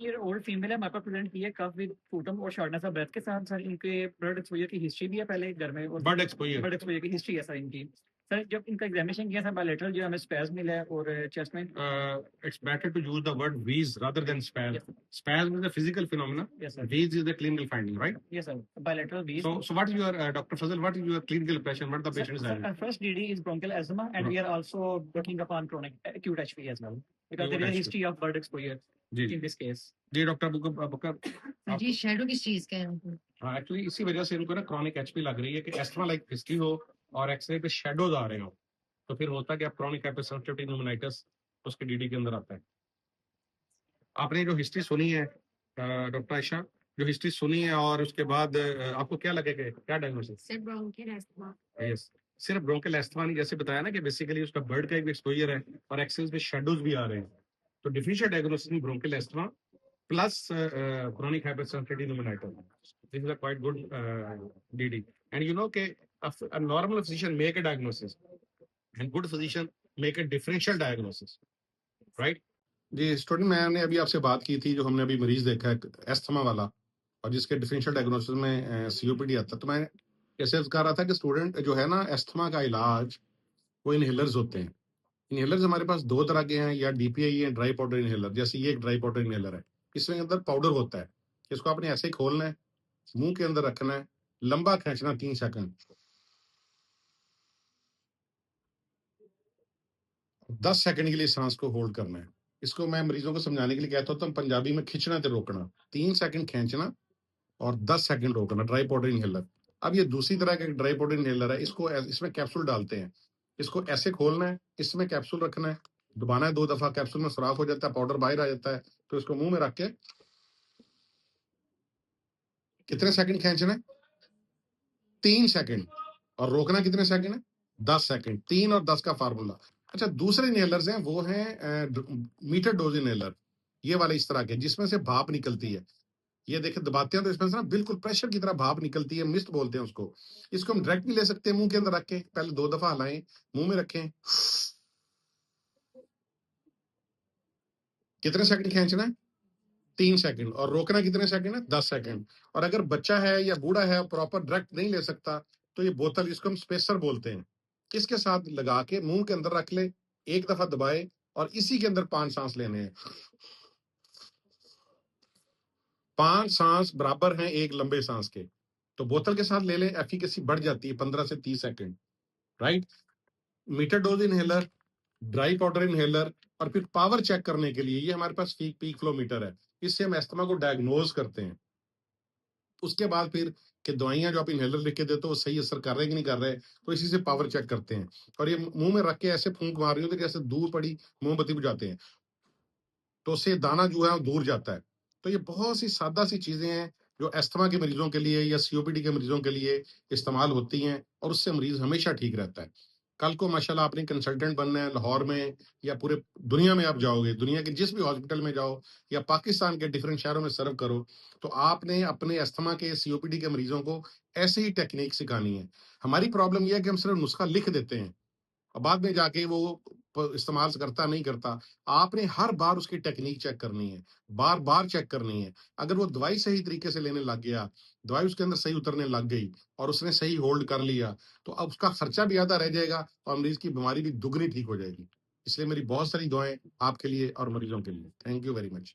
ये old female है, हमारे पास प्रेजेंट की है, कफ विद फूटम और शॉर्टनेस ऑफ ब्रेथ के साथ। सर इनके ब्लड एक्सपोजर की हिस्ट्री भी है पहले घर में, और ब्लड एक्सपोजर की हिस्ट्री है सर इनकी। सर जब इनका एग्जामिनेशन किया था बायलैटरल जो हमें स्पैज्म मिला है और चेस्ट में। It's better to use the word wheeze rather than spasm. Yes, sir. Spasm is a physical phenomenon. Yes, sir. Wheeze is the clinical finding, right? Yes, sir. Bilateral wheeze. So what is your Dr. Fazal? What is your clinical impression? What the Sir, patient is sir, having? our first DD is bronchial asthma, and we are also working upon chronic acute HP as well, because there is a Acute history of blood exposure जी in this case. जी doctor Booker ji shadow किस चीज का है उनको? हाँ actually इसी वजह से इनको ना क्रॉनिक एचपी लग रही है कि एस्थमा लाइक हिस्ट्री हो और एक्सरे पे शेडोज आ रहे हो, तो फिर होता है कि आप क्रॉनिक हाइपरसेंसिटिविटी न्यूमोनाइटिस उसके डीडी के अंदर आता है। आपने जो हिस्ट्री सुनी है डॉक्टर आयशा, जो हिस्ट्री सुनी है और उसके बाद आपको क्या लगेगा, क्या डायग्नोसिस? सिर्फ ब्रोंकियल एस्थमा। यस, सिर्फ ब्रोंकियल एस्थमा नहीं, जैसे बताया ना कि बेसिकली उसका ब्लड का एक एक्सपोजर है और एक्सेस में शेडोज भी आ रहे हैं, तो डिफरेंशियल डायग्नोसिस में bronchial asthma plus chronic hypersensitivity pneumonitis. This is a quite good DD. And you know a normal physician make a diagnosis and good physician make a differential diagnosis, right? जी student, मैंने अभी आपसे बात की थी, जो हमने अभी मरीज देखा है एस्थमा वाला और जिसके डिफरेंशियल डायग्नोसिस में सीओपीडी आता है, तो मैं जैसे कह रहा था कि स्टूडेंट जो है ना, एस्थमा का इलाज वो इनहेलर्स होते हैं। इनहेलर्स हमारे पास दो तरह के हैं, या डीपीआई है ड्राई पाउडर इनहेलर। जैसे ये एक ड्राई पाउडर इनहेलर है, इसमें अंदर पाउडर होता है, इसको आपने ऐसे ही खोलना है, मुंह के अंदर रखना है, लंबा खींचना 3 सेकंड, 10 सेकंड के लिए सांस को होल्ड करना है। इसको मैं मरीजों को समझाने के लिए कहता हूँ, पंजाबी में खींचना तो रोकना, 3 सेकंड खींचना और 10 सेकंड रोकना, ड्राई पाउडर इनहेलर। अब ये दूसरी तरह का ड्राई पाउडर इनहेलर है, इसको इसमें कैप्सूल डालते हैं, इसको ऐसे खोलना है, इसमें कैप्सूल रखना है, दबाना है 2 दफा, कैप्सूल में सुराख हो जाता है, पाउडर बाहर आ जाता है, तो इसको मुंह में रख के कितने सेकंड खींचना है? 3 सेकंड, और रोकना कितने सेकंड है? 10 सेकंड। 3 और 10 का फार्मूला। अच्छा, दूसरे इनहेलर्स हैं, वो हैं मीटर डोज इनहेलर, ये वाले इस तरह के, जिसमें से भाप निकलती है। ये देखिए दबाते हैं तो इसमें से ना बिल्कुल प्रेशर की तरह भाप निकलती है, मिस्ट बोलते हैं उसको। इसको हम डायरेक्ट भी ले सकते हैं, मुंह के अंदर रख के, पहले 2 दफा हलाएं, मुंह में रखें, कितने सेकंड खींचना है? 3 सेकंड, और रोकना कितने सेकंड है? 10 सेकंड। और अगर बच्चा है या बूढ़ा है, प्रॉपर डायरेक्ट नहीं ले सकता, तो ये बोतल, इसको हम स्पेसर बोलते हैं, इसके साथ लगा के मुंह के अंदर रख ले, 1 दफा दबाए और इसी के अंदर 5 सांस लेने हैं। 5 सांस बराबर हैं एक लंबे सांस के, तो बोतल के साथ ले लें, एफिकेसी बढ़ जाती है 15 से 30 second, right? Metered dose inhaler, dry powder inhaler, और फिर पावर चेक करने के लिए ये हमारे पास पीक फ्लो मीटर है, इससे हम एस्थमा को डायग्नोज करते हैं। उसके बाद फिर कि दवाइयां जो आप इनहेलर लिख के देते हो वो सही असर कर रहे हैं कि नहीं कर रहे, तो इसी से पावर चेक करते हैं। और ये मुंह में रख के ऐसे फूंक मार रही हो तो जैसे दूर पड़ी मोमबत्ती बुझाते हैं, तो उससे दाना जो है वो दूर जाता है। तो ये बहुत सी सादा सी चीजें हैं जो एस्थमा के मरीजों के लिए या सीओपीडी के मरीजों के लिए इस्तेमाल होती हैं, और उससे मरीज हमेशा ठीक रहता है। कल को माशाल्लाह आपने कंसल्टेंट बनना है, लाहौर में या पूरे दुनिया में आप जाओगे, दुनिया के जिस भी हॉस्पिटल में जाओ या पाकिस्तान के डिफरेंट शहरों में सर्व करो, तो आपने अपने अस्थमा के सीओपीडी के मरीजों को ऐसे ही टेक्निक सिखानी है। हमारी प्रॉब्लम यह है कि हम सिर्फ नुस्खा लिख देते हैं और बाद में जाके वो इस्तेमाल करता नहीं करता। आपने हर बार उसकी टेक्निक चेक करनी है, बार बार चेक करनी है। अगर वो दवाई सही तरीके से लेने लग गया, दवाई उसके अंदर सही उतरने लग गई और उसने सही होल्ड कर लिया, तो अब उसका खर्चा भी आधा रह जाएगा और मरीज की बीमारी भी दुगनी ठीक हो जाएगी। इसलिए मेरी बहुत सारी दुआएं आपके लिए और मरीजों के लिए। Thank you very much.